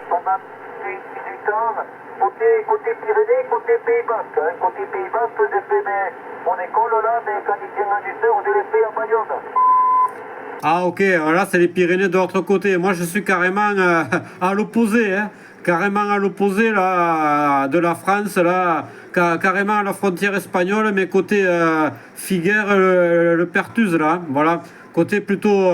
pendant 18 ans. Côté Pyrénées, côté Pays Basque. Hein. Côté Pays Basque, j'ai fait mon école là, mécanicien régisseur, je l'ai fait à Bayonne. Ah ok, alors là c'est les Pyrénées de l'autre côté. Moi je suis carrément à l'opposé, hein. Carrément à l'opposé là, de la France, là, carrément à la frontière espagnole, mais côté Figueres, le Perthuis là, voilà, côté plutôt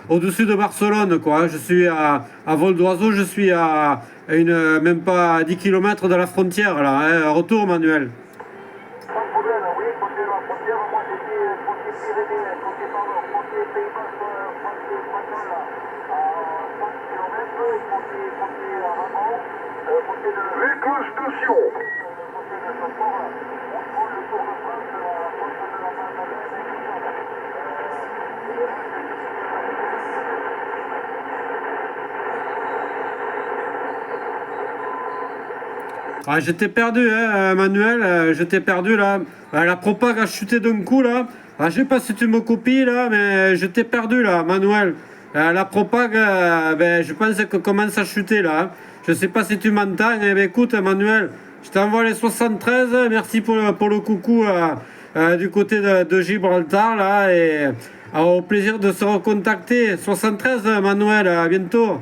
au-dessus de Barcelone quoi. Je suis à vol d'oiseau, je suis à même pas à 10 km de la frontière là, hein. Retour Manuel. Pas de problème, oui, côté de la frontière, moi j'étais côté Pyrénées, côté Pays Basque, espagnol là, à 30 km, côté Aragon, côté de... L'école station. Côté de Chambord, on prend le Tour de France, la côte de la Madeleine et tout ça là. Ah, j'étais perdu, hein, Manuel, j'étais perdu là. La propague a chuté d'un coup là. Ah, je sais pas si tu me copies là, mais j'étais perdu là, Manuel. La propague, ben, je pense qu'elle commence à chuter là. Hein. Je sais pas si tu m'entends. Eh ben, écoute, Manuel, je t'envoie les 73. Merci pour le coucou du côté de Gibraltar là. Et au plaisir de se recontacter. 73, Manuel, à bientôt.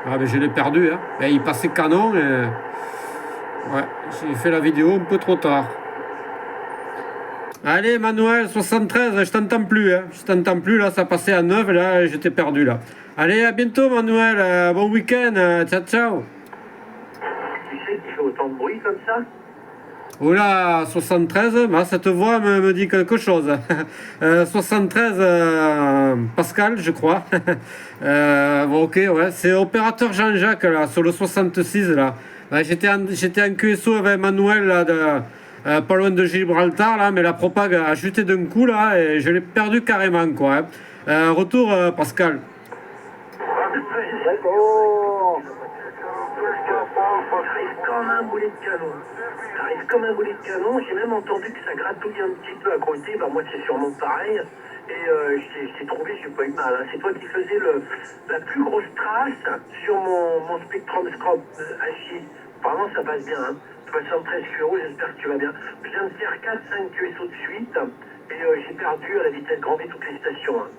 Ah ben je l'ai perdu, hein. Ben, il passait canon et... Ouais, j'ai fait la vidéo un peu trop tard. Allez Manuel, 73, je t'entends plus, hein. Je t'entends plus, là, ça passait à 9, là, j'étais perdu, là. Allez, à bientôt Manuel, bon week-end, ciao, ciao. Tu sais qu'il fait autant de bruit comme ça? Oula, 73, bah, cette voix me dit quelque chose. 73, Pascal, je crois. Bon, ok, ouais, c'est opérateur Jean-Jacques, là, sur le 66, là. Bah, j'étais en QSO avec Manuel, là, pas loin de Gibraltar, là, mais la propague a chuté d'un coup, là, et je l'ai perdu carrément, quoi. Hein. Retour, Pascal. D'accord. T'arrives comme un boulet de canon. T'arrives comme un boulet de canon. J'ai même entendu que ça gratouille un petit peu à côté. Bah moi c'est sûrement pareil. Et je t'ai trouvé, j'ai pas eu mal. Hein. C'est toi qui faisais la plus grosse trace sur mon spectroscope H6. Apparemment ça passe bien. Hein. 73 euros, j'espère que tu vas bien. Je viens de faire 4-5 QSO de suite. Et j'ai perdu à la vitesse grand V toutes les stations. Hein.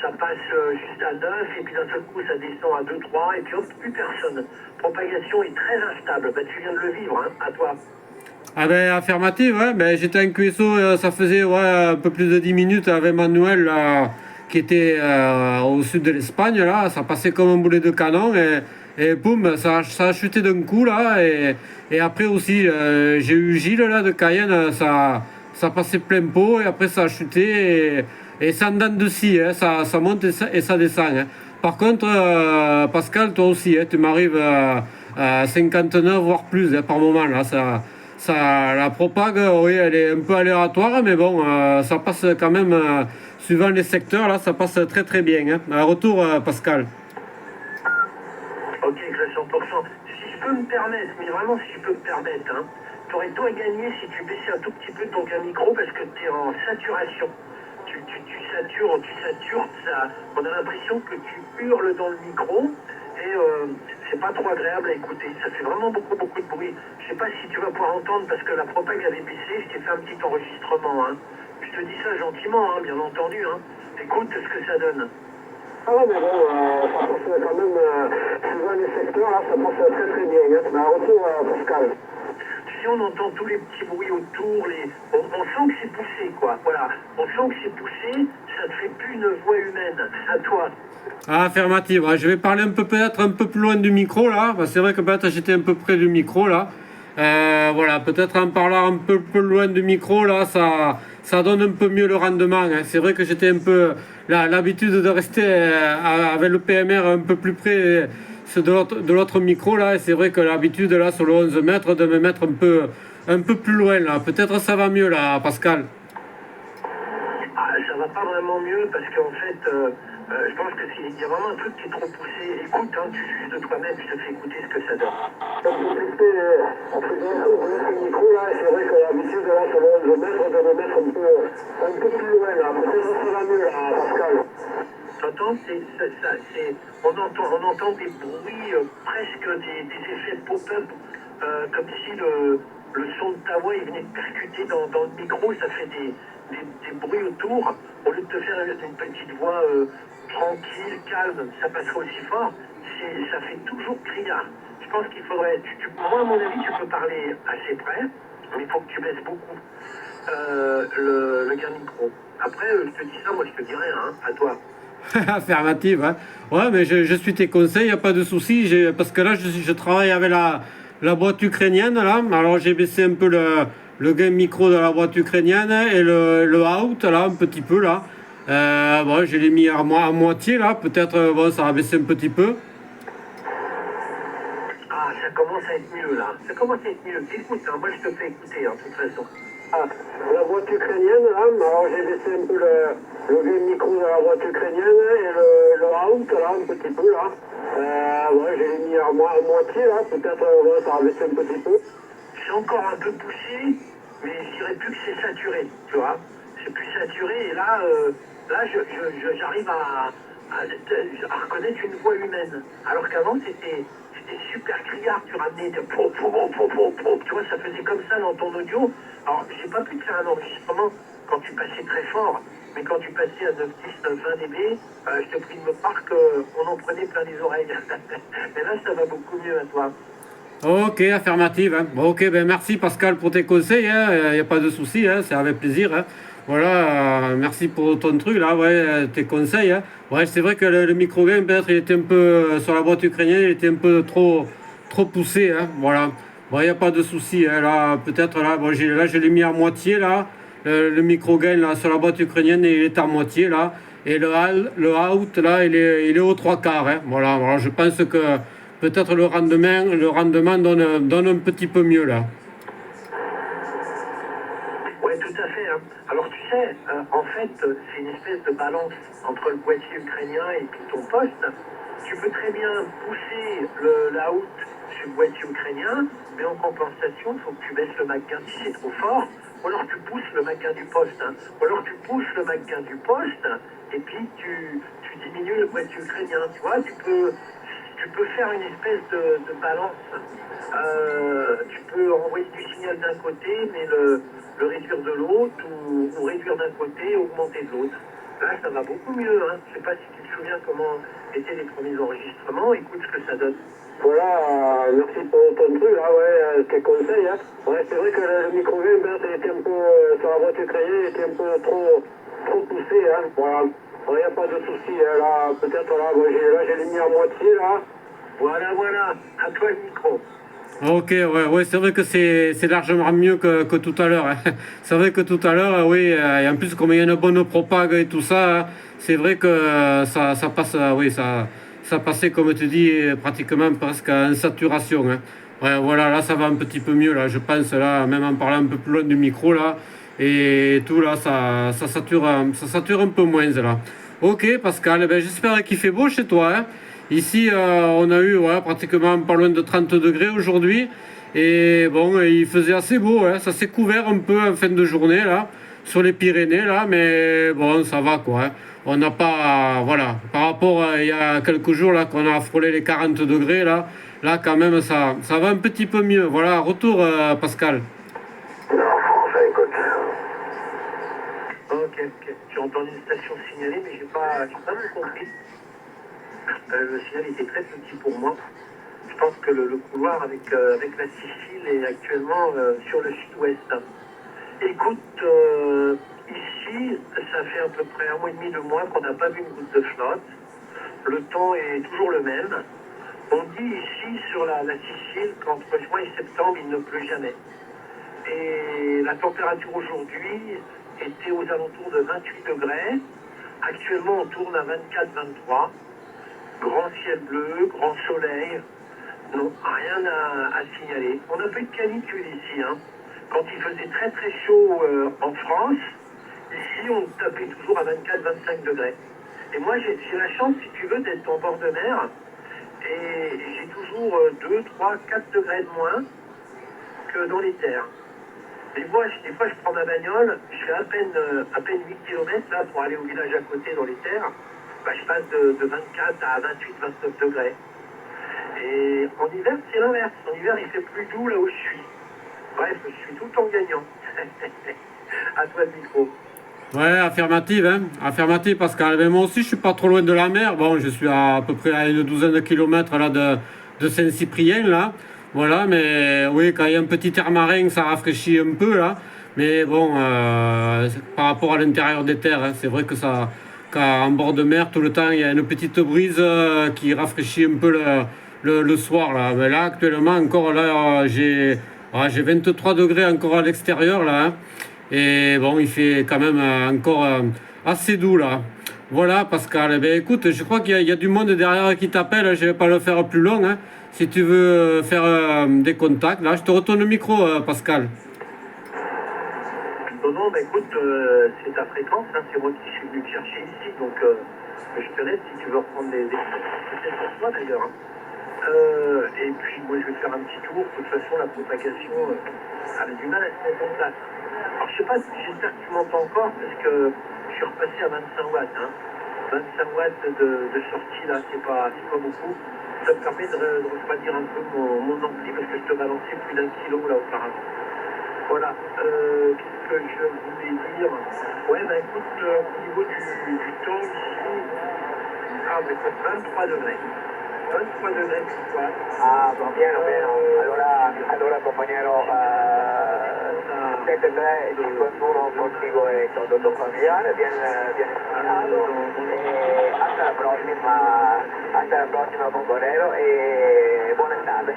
Ça passe juste à 9 et puis d'un seul coup ça descend à 2-3 et puis hop, plus personne. Propagation est très instable. Bah, tu viens de le vivre, hein, à toi. Ah ben affirmative, ouais. Ben, j'étais en QSO, ça faisait ouais, un peu plus de 10 minutes avec Manuel là, qui était au sud de l'Espagne, là, ça passait comme un boulet de canon et boum, ça a chuté d'un coup là et après aussi j'ai eu Gilles là de Cayenne, ça passait plein pot et après ça a chuté et ça en donne de scie, hein, ça monte et ça descend. Hein. Par contre, Pascal, toi aussi, hein, tu m'arrives à 59 voire plus hein, par moment là, la propague, oui, elle est un peu aléatoire, mais bon, ça passe quand même, suivant les secteurs, là, ça passe très très bien. Hein. Retour, Pascal. Ok, je 100%. Si je peux me permettre, mais vraiment si je peux me permettre, hein, t'aurais tout à gagner si tu baissais un tout petit peu ton gain micro parce que tu es en saturation. Tu satures, ça, on a l'impression que tu hurles dans le micro et c'est pas trop agréable à écouter. Ça fait vraiment beaucoup de bruit. Je sais pas si tu vas pouvoir entendre parce que la propague avait baissé, je t'ai fait un petit enregistrement. Hein. Je te dis ça gentiment, hein, bien entendu. Hein. Écoute ce que ça donne. Ah ouais, mais bon, ça passe quand même, suivant les secteurs, là, ça passe très très bien. Hein. Mais retour, Pascal. Si on entend tous les petits bruits autour, on sent que c'est poussé, quoi. Voilà, on sent que c'est poussé, ça ne fait plus une voix humaine. À toi. Ah, affirmative. Je vais parler peut-être un peu plus loin du micro, là. C'est vrai que peut-être j'étais un peu près du micro, là. Voilà, peut-être en parlant un peu plus loin du micro, là, ça donne un peu mieux le rendement. Hein. C'est vrai que j'étais un peu l'habitude de rester avec le PMR un peu plus près de l'autre micro, là. Et c'est vrai que l'habitude, là, sur le 11 mètres, de me mettre un peu plus loin, là. Peut-être ça va mieux, là, Pascal. Ah, ça va pas vraiment mieux parce qu'en fait, Je pense que s'il y a vraiment un truc qui est trop poussé, écoute, hein, tu juges de toi-même, je te fais écouter ce que ça donne. Comme vous fixez, entre guillemets, vous mettez le micro là, et c'est vrai que l'habitude là, sur le mètre, de le mettre un peu plus loin là. Peut-être que ça va mieux là, Pascal. T'entends, on entend des bruits, presque des effets pop-up, comme si le son de ta voix il venait de percuter dans le micro, ça fait des bruits autour. Au lieu de te faire une petite voix tranquille, calme, ça passerait aussi fort, ça fait toujours criard. Je pense qu'il faudrait, moi à mon avis, tu peux parler assez près, mais il faut que tu baisses beaucoup le gain micro. Après, je te dis ça, moi je te dis rien, hein, à toi. Affirmative, hein. Ouais, mais je suis tes conseils, il n'y a pas de souci. Parce que là, je travaille avec la boîte ukrainienne, là. Alors, j'ai baissé un peu le gain micro de la boîte ukrainienne et le out, là, un petit peu, là. Bon, je l'ai mis à moitié, là. Peut-être, bon, ça va baisser un petit peu. Ah, ça commence à être mieux, là. Ça commence à être mieux. Écoute, hein, moi je te fais écouter, hein, de toute façon. Ah, la boîte ukrainienne là, alors j'ai baissé un peu le vieux micro de la boîte ukrainienne et le out là, un petit peu là. Ouais, je l'ai mis à moitié là, peut-être ouais, ça va baisser un petit peu. C'est encore un peu poussé, mais je dirais plus que c'est saturé, tu vois. C'est plus saturé, et là, j'arrive à reconnaître une voix humaine. Alors qu'avant, c'était super criard, tu ramenais de pop, pop, pop, pop, pop, tu vois, ça faisait comme ça dans ton audio. Alors, j'ai pas pu te faire un enregistrement quand tu passais très fort, mais quand tu passais à 9, 10, 9, 20 dB, je te prie de me croire qu'on en prenait plein les oreilles. Mais là, ça va beaucoup mieux à toi. Ok, affirmative, hein. Bon, ok, ben merci Pascal pour tes conseils, hein. Il n'y a pas de souci, hein. C'est avec plaisir, hein. Voilà, merci pour ton truc là, ouais, tes conseils, hein. Ouais, c'est vrai que le micro-gain, peut-être, il était un peu, sur la boîte ukrainienne, il était un peu trop poussé, hein. Voilà. Bon, il n'y a pas de souci, hein. Là, peut-être, là, bon, je l'ai mis à moitié, là. Le micro-gain, là, sur la boîte ukrainienne, il est à moitié, là. Et le out, là, il est aux trois quarts, hein. Voilà, voilà, je pense que peut-être le rendement donne un petit peu mieux, là. Oui, tout à fait, hein. Alors tu sais, en fait, c'est une espèce de balance entre le boîtier ukrainien et puis ton poste. Tu peux très bien pousser la out sur le boîtier ukrainien, mais en compensation, il faut que tu baisses le MAC gain si c'est trop fort, ou alors tu pousses le MAC gain du poste, hein. Ou alors tu pousses le MAC gain du poste, et puis tu diminues le boîtier ukrainien. Tu vois, tu peux faire une espèce de balance. Tu peux envoyer du signal d'un côté, mais le réduire de l'autre, ou réduire d'un côté et augmenter de l'autre. Là, ça va beaucoup mieux. Hein. Je ne sais pas si tu te souviens comment étaient les premiers enregistrements. Écoute ce que ça donne. Voilà, merci pour ton truc là, ouais, tes conseils. Hein. Ouais, c'est vrai que le micro-gain, il était un peu, sur la boîte ukrainienne, il était un peu trop poussé. Hein. Voilà, il n'y a pas de souci. Hein. Là, peut-être là, bon, je l'ai mis à moitié là. Voilà, à toi le micro. Ok, ouais, c'est vrai que c'est largement mieux que tout à l'heure, hein. C'est vrai que tout à l'heure, oui, et en plus, comme il y a une bonne propague et tout ça, hein, c'est vrai que ça passe, oui, ça passait, comme tu dis, pratiquement presque en saturation, hein. Ouais, voilà, là, ça va un petit peu mieux, là, je pense, là, même en parlant un peu plus loin du micro, là, et tout, là, ça sature un peu moins, là. Ok, Pascal, ben, j'espère qu'il fait beau chez toi, hein. Ici, on a eu pratiquement pas loin de 30 degrés aujourd'hui. Et bon, il faisait assez beau, hein. Ça s'est couvert un peu en fin de journée, là, sur les Pyrénées, là. Mais bon, ça va, quoi, hein. On n'a pas, voilà, par rapport à il y a quelques jours, là, qu'on a frôlé les 40 degrés, là, quand même, ça va un petit peu mieux. Voilà, retour, Pascal. Non, enfin, écoute. Ok. J'ai entendu une station signalée, mais j'ai pas bien compris. Le signal était très petit pour moi. Je pense que le couloir avec la Sicile est actuellement sur le sud-ouest. Écoute, ici, ça fait à peu près un mois et demi, 2 mois qu'on n'a pas vu une goutte de flotte. Le temps est toujours le même. On dit ici, sur la Sicile, qu'entre juin et septembre, il ne pleut jamais. Et la température aujourd'hui était aux alentours de 28 degrés. Actuellement, on tourne à 24-23. Grand ciel bleu, grand soleil. Non, rien à signaler. On a peu de canicule ici, hein. Quand il faisait très très chaud en France, ici on tapait toujours à 24-25 degrés. Et moi, j'ai la chance, si tu veux, d'être en bord de mer. Et j'ai toujours 2, 3, 4 degrés de moins que dans les terres. Des fois, je prends ma bagnole, je fais à peine 8 km là, pour aller au village à côté dans les terres. Bah, je passe de 24 à 28, 29 degrés. Et en hiver, c'est l'inverse. En hiver, il fait plus doux là où je suis. Bref, je suis tout le temps gagnant. À toi le micro. Ouais, affirmative, hein. Affirmative, Pascal. Mais moi aussi, je suis pas trop loin de la mer. Bon, je suis à peu près à une douzaine de kilomètres là de Saint-Cyprien, là. Voilà, mais oui, quand il y a un petit air marin, ça rafraîchit un peu, là. Mais bon, par rapport à l'intérieur des terres, hein, c'est vrai que ça, qu'en bord de mer, tout le temps, il y a une petite brise qui rafraîchit un peu le soir, là. Mais là, actuellement, encore, là, j'ai 23 degrés encore à l'extérieur, là, hein. Et bon, il fait quand même encore assez doux là. Voilà, Pascal. Eh bien, écoute, je crois qu'il y a du monde derrière qui t'appelle. Je ne vais pas le faire plus long, hein. Si tu veux faire des contacts, là, je te retourne le micro, Pascal. Non, bah écoute, c'est ta fréquence, hein, c'est moi qui suis venu te chercher ici, donc je te laisse si tu veux reprendre des peut-être pour toi d'ailleurs. Hein. Et puis moi je vais faire un petit tour, de toute façon la propagation elle a du mal à se mettre en place. Alors je sais pas, j'espère que tu m'entends encore parce que je suis repassé à 25 watts. Hein. 25 watts de sortie là, c'est pas beaucoup. Ça me permet de refroidir un peu mon ampli parce que je te balançais plus d'1 kilo là auparavant. Voilà, qu'est-ce que je voulais dire? Ouais, bah écoute, au niveau du temps ici, bah écoute, 23 degrés. 23 degrés più qua. Ah, va pieno, pieno. Allora compagnero, 73 51 contigo e condotto familiare, viene segnalato e hasta la prossima Bombolero e buona estate.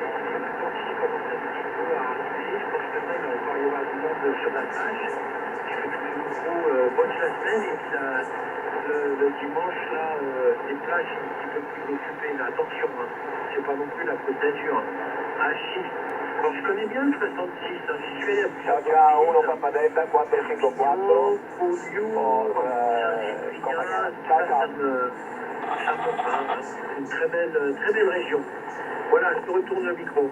Sur la plage, je fais tous les micros, bonne la semaine et puis le dimanche là, les plages sont un petit peu plus occupées, mais attention, hein, c'est pas non plus la Côte d'Azur. Ah si, alors je connais bien le 66, hein, j'y suis allé à plusieurs Ciao, uno Papadetta 454. Polio, ça me parle, hein. C'est une très belle région. Voilà, je te retourne le micro.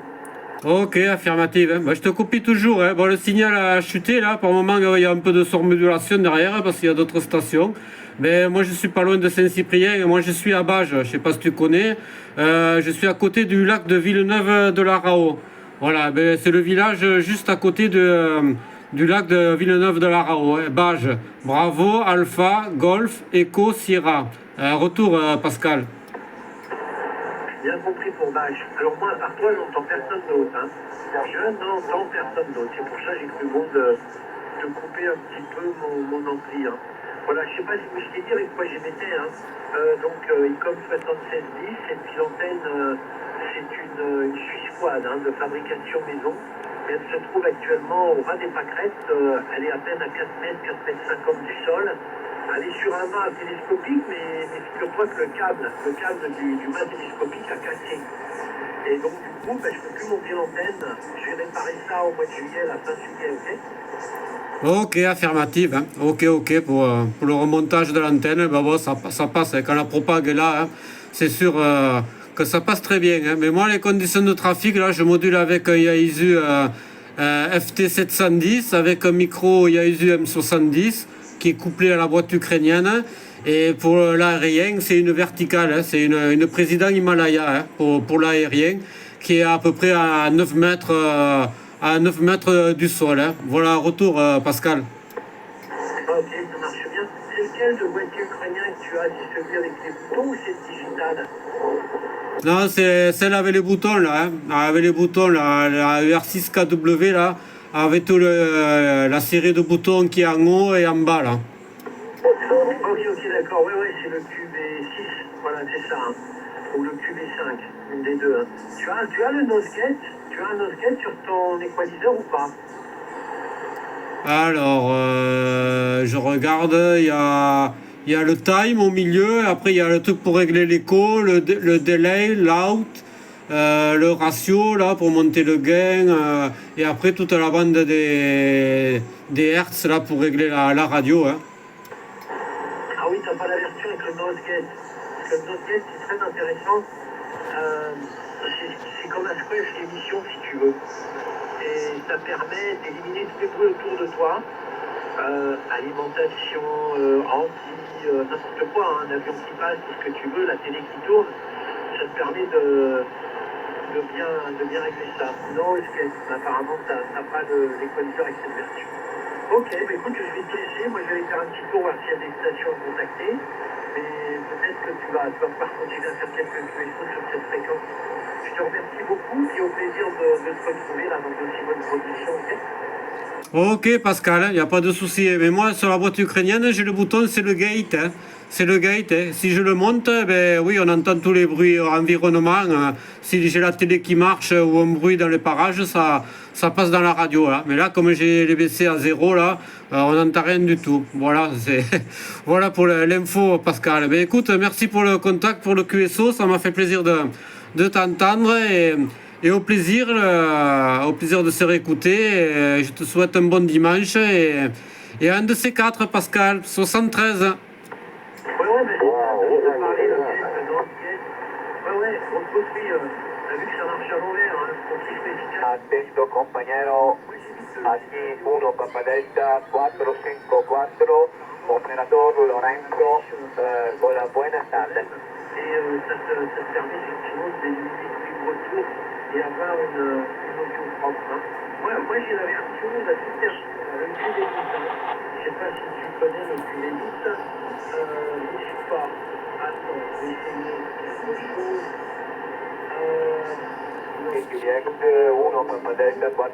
Ok, affirmative, hein. Bah, je te copie toujours, hein. Bon, le signal a chuté là. Pour le moment, il y a un peu de surmodulation derrière parce qu'il y a d'autres stations. Mais moi, je suis pas loin de Saint-Cyprien et moi, je suis à Bages. Je sais pas si tu connais. Je suis à côté du lac de Villeneuve de la Rao. Voilà, ben, c'est le village juste à côté du lac de Villeneuve de la Rao, hein. Bages. Bravo, Alpha, Golf, Echo, Sierra. Retour, Pascal. Bien compris pour Bâche. Alors moi, à part toi, je n'entends personne d'autre. Hein. Je n'entends personne d'autre. C'est pour ça que j'ai cru bon de couper un petit peu mon ampli. Hein. Voilà, je sais pas si je t'ai dit avec quoi j'émettais. Hein. Donc, ICOM 7610, et puis l'antenne, c'est une Suisse quad hein, de fabrication maison. Et elle se trouve actuellement au ras des pâquerettes. Elle est à peine à 4 mètres, 4 mètres 50 du sol. Elle est sur un mât télescopique, mais figure-toi que le câble du mât télescopique a cassé. Et donc, du coup, je ne peux plus monter l'antenne. Je vais réparer ça au mois de juillet, la fin juillet, ok? Ok, affirmative, hein. Ok, pour le remontage de l'antenne, ben bon, ça passe, hein. Quand la propague est là, hein, c'est sûr que ça passe très bien, hein. Mais moi, les conditions de trafic, là, je module avec un Yaesu FT710, avec un micro Yaesu M70, qui est couplé à la boîte ukrainienne. Et pour l'aérien, c'est une verticale, hein. C'est une président Himalaya hein, pour l'aérien, qui est à peu près à 9 mètres. À 9 mètres du sol. Hein. Voilà, retour, Pascal. Ok, ça marche bien. C'est lequel de boîtier ukrainien que tu as? C'est celui avec les boutons ou c'est digital? Non, c'est celle avec les boutons, là. Hein. Avec les boutons, là, la UR6KW, là, avec tout la série de boutons qui est en haut et en bas, là. Ok, d'accord. Oui, c'est le QB6. Voilà, c'est ça. Hein. Ou le QB5, une des deux. Hein. Tu as le nosegate? Tu as un nosegate sur ton équaliseur ou pas? Alors, je regarde, il y a le time au milieu, après il y a le truc pour régler l'écho, le delay, l'out, le ratio là pour monter le gain, et après toute la bande des hertz là pour régler la radio. Hein. Ah oui, t'as pas la version avec le nose gate. Parce que le nose gate, c'est très intéressant. C'est comme un squash d'émission, si tu veux. Et ça permet d'éliminer tous les bruits autour de toi. Alimentation, n'importe quoi, hein, un avion qui passe, tout ce que tu veux, la télé qui tourne. Ça te permet de bien régler ça. Non, apparemment, t'as pas l'équaliseur avec cette version. Ok, bah écoute, je vais te laisser. Moi, je vais aller faire un petit tour, voir s'il y a des stations à contacter. Mais peut-être que tu vas pouvoir continuer à faire quelques QSO sur cette fréquence. Je te remercie beaucoup et au plaisir de te retrouver là dans d'aussi bonnes conditions. Ok. Ok Pascal, il n'y a pas de souci. Mais moi sur la boîte ukrainienne, j'ai le bouton, c'est le gate. Hein. C'est le gate. Hein. Si je le monte, ben oui, on entend tous les bruits environnement. Si j'ai la télé qui marche ou un bruit dans les parages, ça passe dans la radio. Là. Mais là, comme j'ai les baissé à 0, là, on n'entend rien du tout. Voilà, voilà pour l'info Pascal. Ben écoute, merci pour le contact, pour le QSO. Ça m'a fait plaisir de t'entendre. Et au plaisir de se réécouter. Je te souhaite un bon dimanche et un de ces quatre, Pascal, 73. Ouais, mais on a parlé de dans le skate. Ouais, on peut aussi, t'as vu que ça marche à l'envers, hein, pour qu'il soit efficace. Attento compañero, aquí 1 Papa Delta 454, operador Lorenzo, buenas tardes. Et ça te permet effectivement d'éliminer tous les retours et avoir une audio propre. Hein. Moi j'ai la version, la toute dernière, le QV10. Je sais pas si tu connais le QV10. Je sais pas. Attends, je vais essayer quelque chose. XYX 1 Papa Delta 4